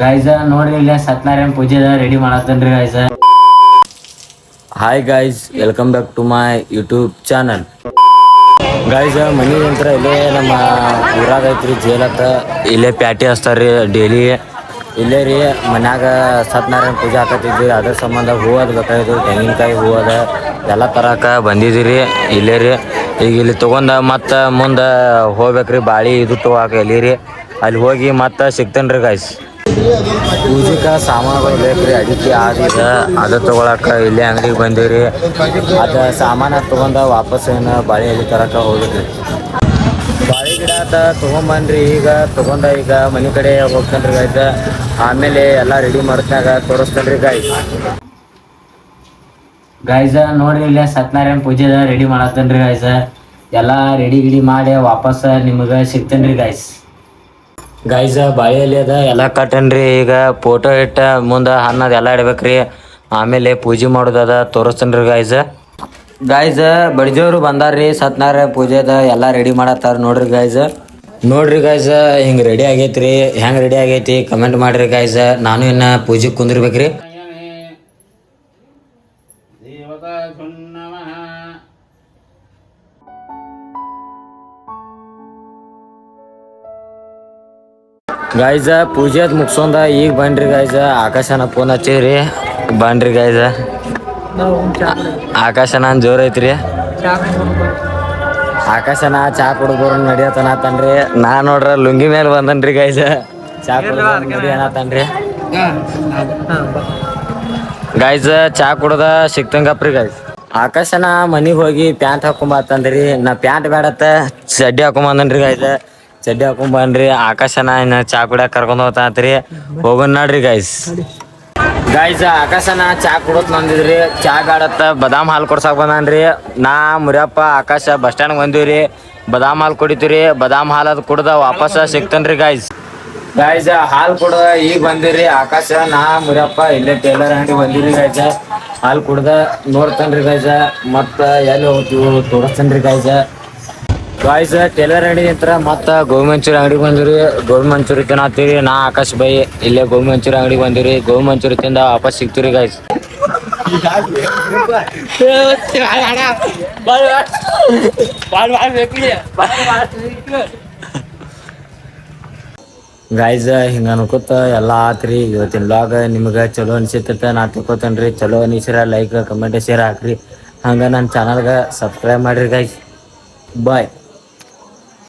Guys ನೋಡ್ರಿ ಇಲ್ಲಿ ಸತ್ಯನಾರಾಯಣ ಪೂಜೆ ರೆಡಿ ಮಾಡತ್ತನ್ರಿ guys. Hi guys, welcome back to my YouTube channel. Guys ಮನಿ ನಂತರ ಇಲ್ಲೇ ನಮ್ಮ ಊರಾಗ ಐತ್ರಿ ಜೇಲತ್ತ. ಇಲ್ಲೇ ಪ್ಯಾಟಿ ಹಚ್ತಾರ್ರಿ ಡೈಲಿ. ಇಲ್ಲೇ ರೀ ಮನ್ಯಾಗ ಸತ್ಯನಾರಾಯಣ ಪೂಜೆ ಹಾಕತ್ತಿದ್ವಿ. ಅದ್ರ ಸಂಬಂಧ ಹೂವು ಅದ್ ಬೇಕಾಗಿದ್ವು, ತೆಂಗಿನಕಾಯಿ ಹೂವು ಅದ ಎಲ್ಲ ತರಕ ಬಂದಿದ್ದೀರಿ. ಇಲ್ಲೇ ರೀ ಈಗ ಇಲ್ಲಿ ತೊಗೊಂಡ ಮತ್ತು ಮುಂದೆ ಹೋಗ್ಬೇಕ್ರಿ. ಬಾಳಿ ಇದು ತೊಗೊಳಕ ಎಲ್ಲಿರಿ ಅಲ್ಲಿ ಹೋಗಿ ಮತ್ತೆ ಸಿಗ್ತೇನ್ರಿ ಗೈಸ್. ಪೂಜೆಗೆ ಸಾಮಾನುಗಳು ಬೇಕ್ರಿ, ಅದಕ್ಕೆ ಅದು ತೊಗೊಳಕ ಇಲ್ಲೇ ಅಂಗಡಿಗೆ ಬಂದೀವ್ರಿ. ಅದು ಸಾಮಾನು ತೊಗೊಂಡ ವಾಪಸ್ ಏನು ಬಾಳೆ ಎಲ್ಲಿ ತರಕ ಹೋಗ್ಬೇಕ್ರಿ. ಬಾಳೆ ಗಿಡ ತೊಗೊಂಬನ್ರಿ. ಈಗ ತೊಗೊಂಡ ಈಗ ಮನೆ ಕಡೆ ಹೋಗ್ತೇನ್ರಿ ಗೈಸ್. ಆಮೇಲೆ ಎಲ್ಲ ರೆಡಿ ಮಾಡ್ತಾಗ ತೋರಿಸ್ತೇನ್ರಿ ಗೈಸ್. ಗೈಸ ನೋಡ್ರಿ ಇಲ್ಲೇ ಸತ್ಯನಾರಾಯಣ ಪೂಜೆ ರೆಡಿ ಮಾಡತ್ತೇನ್ರಿ ಗೈಸ. ಎಲ್ಲ ರೆಡಿ ಮಾಡಿ ವಾಪಸ್ ನಿಮಗೆ ಸಿಗ್ತೇನ್ರಿ ಗೈಸ್. ಗೈಸ ಬಾಳೆಯಲ್ಲಿ ಅದ ಎಲ್ಲ ಕಟ್ಟನ್ರಿ. ಈಗ ಫೋಟೋ ಇಟ್ಟ ಮುಂದೆ ಹಣ್ಣದ ಎಲ್ಲ ಇಡ್ಬೇಕ್ರಿ. ಆಮೇಲೆ ಪೂಜೆ ಮಾಡೋದದ ತೋರಿಸ್ತೇನ್ರಿ ಗೈಸ. ಗೈಸ ಬಡಿದೇವ್ರು ಬಂದಾರ್ರಿ ಸತ್ಯನಾರಾಯಣ ಪೂಜೆದ ಎಲ್ಲ ರೆಡಿ ಮಾಡತ್ತಾರ ನೋಡ್ರಿ ಗೈಸ. ನೋಡ್ರಿ ಗೈಸ ಹಿಂಗೆ ರೆಡಿ ಆಗೈತ್ರಿ. ಹೆಂಗೆ ರೆಡಿ ಆಗೈತಿ ಕಮೆಂಟ್ ಮಾಡ್ರಿ ಗೈಸ. ನಾನು ಇನ್ನು ಪೂಜೆಗೆ ಕುಂದಿರ್ಬೇಕ್ರಿ. ಗೈಸ ಪೂಜೆ ಅದು ಮುಗ್ಸೊಂದ ಈಗ ಬನ್ರಿ ಗೈಸ. ಆಕಾಶನ ಫೋನ್ ಹಚ್ಚಿರಿ ಬನ್ರಿ ಗೈಸ. ಆಕಾಶನ ಜೋರ್ ಐತ್ರಿ. ಆಕಾಶನ ಚಾ ಕುಡ್ದವ್ರ ನಡಿಯತನತನ್ರಿ. ನಾ ನೋಡ್ರ ಲುಂಗಿ ಮೇಲೆ ಬಂದನ್ರಿ ಗೈಸ. ಚಾ ಕುಡ್ದ ನಡಿ ಅನ್ನತನ್ರಿ ಗೈಸ. ಚಾ ಕುಡ್ದ ಸಿಕ್ತಂಗಪ್ರಿ ಗೈಸ್. ಆಕಾಶನ ಮನಿಗೆ ಹೋಗಿ ಪ್ಯಾಂಟ್ ಹಾಕೊಂಬತ್ತಂದ್ರಿ. ನಾ ಪ್ಯಾಂಟ್ ಬೇಡತ್ತ ಚಡ್ಡಿ ಹಾಕೊಂಬಂದನ್ರಿ ಗೈಸ. ಚಡ್ಡಿ ಹಾಕೊಂಬನ್ರಿ. ಆಕಾಶನ ಇನ್ನು ಚಾ ಕುಡಿಯಕ್ಕೆ ಕರ್ಕೊಂಡು ಹೋಗ್ತಾತ್ರಿ. ಹೋಗೋಣ ನೋಡ್ರಿ ಗೈಸ್. ಗೈಸ್ ಆಕಾಶನ ಚಾ ಕುಡತ್ ಬಂದಿದ್ರಿ. ಚಾ ಬೇಡತ್ತ ಬದಾಮ್ ಹಾಲು ಕೊಡ್ಸಕ್ ಬಂದನ್ರಿ. ನಾ ಮುರಿಯಪ್ಪ ಆಕಾಶ ಬಸ್ ಸ್ಟ್ಯಾಂಡ್ ಬಂದಿವ್ರಿ. ಬದಾಮ್ ಹಾಲು ಕುಡಿತೀವ್ರಿ. ಬದಾಮ್ ಹಾಲು ಅದು ಕುಡ್ದ ವಾಪಸ್ ಸಿಗ್ತೇನ್ರಿ ಗೈಸ್. ಗೈಸ್ ಹಾಲು ಕುಡ್ದ ಈಗ ಬಂದಿರಿ. ಆಕಾಶ ನಾ ಮುರಿಯಪ್ಪ ಇಲ್ಲೇ ಟೇಲರ್ ಅಂಗಡಿ ಬಂದಿರಿ ಗೈಸ. ಹಾಲು ಕುಡ್ದ ನೋಡ್ತೇನ್ರಿ ಗೈಸ. ಮತ್ತು ಎಲ್ಲಿ ಹೋಗ್ತೀವಿ ತೋರಿಸ್ತೇನ್ರಿ ಗೈಸ. ಗೈಸ್ ಟೇಲರ್ ಅಂಗಡಿ ನಂತರ ಮತ್ತು ಗೋಬಿ ಮಂಚೂರಿ ಅಂಗಡಿಗೆ ಬಂದಿರಿ. ಗೋಬಿ ಮಂಚೂರಿ ತಿನ್ನತ್ತೀವಿ ನಾ ಆಕಾಶ್ ಬೈ. ಇಲ್ಲೇ ಗೋಬಿ ಮಂಚೂರಿ ಅಂಗಡಿಗೆ ಬಂದಿರಿ. ಗೋಬಿ ಮಂಚೂರಿ ತಿಂದ ವಾಪಸ್ ಸಿಗ್ತೀವಿ ಗೈಸ್. ಗೈಸ್ ಹಿಂಗೆ ಅನ್ಕೋತ ಎಲ್ಲ ಆತ್ರಿ. ಇವತ್ತಿನ ಬ್ಲಾಗ್ ನಿಮ್ಗೆ ಚಲೋ ಅನ್ಸಿತ್ತ ನಾ ತಿಳ್ಕೊತೇನ್ರಿ. ಚಲೋ ಅನಿಸಿರ ಲೈಕ್ ಕಮೆಂಟ್ ಶೇರ್ ಹಾಕ್ರಿ. ಹಂಗೆ ನನ್ನ ಚಾನಲ್ಗೆ ಸಬ್ಸ್ಕ್ರೈಬ್ ಮಾಡಿರಿ ಗೈಸ್. ಬಾಯ್.